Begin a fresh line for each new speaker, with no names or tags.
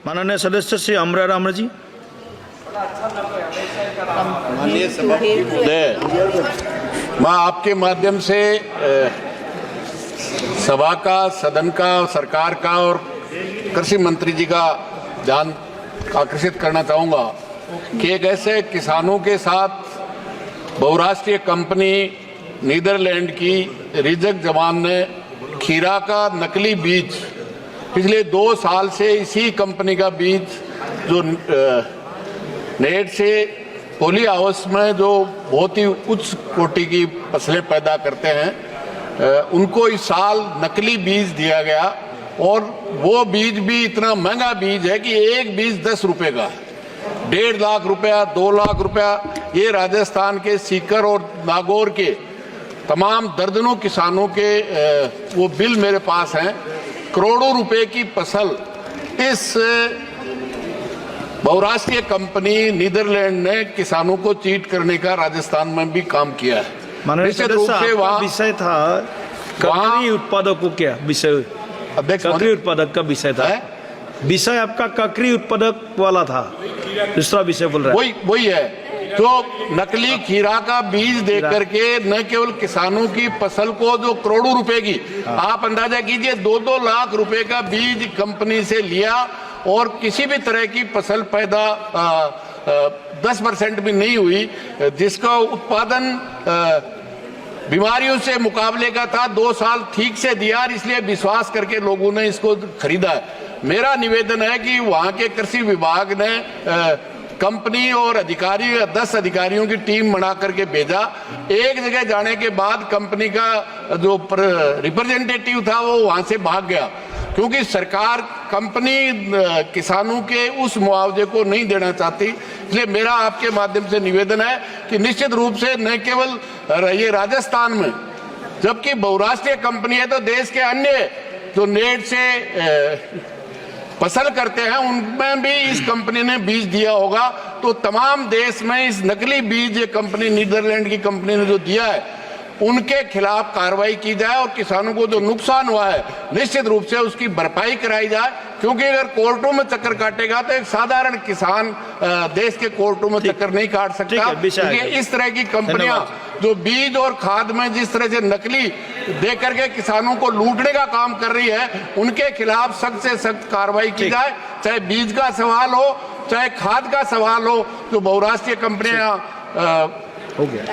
माननीय सदस्य श्री अमरा राम जी।
माननीय सभापति महोदय, मैं आपके माध्यम से सभा का, सदन का, सरकार का और कृषि मंत्री जी का ध्यान आकर्षित करना चाहूँगा कि एक ऐसे किसानों के साथ बहुराष्ट्रीय कंपनी नीदरलैंड की रिजक जवान ने खीरा का नकली बीज पिछले 2 साल से इसी कंपनी का बीज जो नेट से पोली हाउस में जो बहुत ही उच्च कोटि की फसलें पैदा करते हैं उनको इस साल नकली बीज दिया गया और वो बीज भी इतना महंगा बीज है कि एक बीज 10 रुपए का है। 1.5 लाख रुपया, 2 लाख रुपया, ये राजस्थान के सीकर और नागौर के तमाम दर्जनों किसानों के वो बिल मेरे पास हैं। करोड़ों रुपए की फसल इस बहुराष्ट्रीय कंपनी नीदरलैंड ने किसानों को चीट करने का राजस्थान में भी काम किया है। निश्चित रूप से वहाँ
विषय था ककड़ी उत्पादकों क्या विषय,
अध्यक्ष
ककड़ी उत्पादक का विषय था। विषय आपका ककड़ी उत्पादक वाला था, दूसरा विषय बोल रहा है।
वही है जो नकली खीरा का बीज दे करके न केवल किसानों की फसल को जो करोड़ों रुपए की, आप अंदाजा कीजिए 2-2 लाख रुपए का बीज कंपनी से लिया और किसी भी तरह की फसल पैदा 10% भी नहीं हुई, जिसका उत्पादन बीमारियों से मुकाबले का था। 2 साल ठीक से दिया, इसलिए विश्वास करके लोगों ने इसको खरीदा। मेरा निवेदन है कि वहां के कृषि विभाग ने कंपनी और अधिकारी 10 अधिकारियों की टीम बना करके भेजा। एक जगह जाने के बाद कंपनी का जो रिप्रेजेंटेटिव था वो वहां से भाग गया, क्योंकि सरकार कंपनी किसानों के उस मुआवजे को नहीं देना चाहती। इसलिए मेरा आपके माध्यम से निवेदन है कि निश्चित रूप से न केवल ये राजस्थान में, जबकि बहुराष्ट्रीय कंपनी है, तो देश के अन्य जो नेट से फसल करते हैं उनमें भी इस कंपनी ने बीज दिया होगा। तो तमाम देश में इस नकली बीज ये कंपनी नीदरलैंड की कंपनी ने जो दिया है उनके खिलाफ कार्रवाई की जाए और किसानों को जो नुकसान हुआ है निश्चित रूप से उसकी भरपाई कराई जाए, क्योंकि अगर कोर्टों में चक्कर काटेगा तो एक साधारण किसान देश के कोर्टों में चक्कर नहीं काट सकता। क्योंकि इस तरह की कंपनियां जो बीज और खाद में जिस तरह से नकली दे करके किसानों को लूटने का काम कर रही है, उनके खिलाफ सख्त से सख्त कार्रवाई की जाए, चाहे बीज का सवाल हो चाहे खाद का सवाल हो। जो बहुराष्ट्रीय कंपनियां हो गया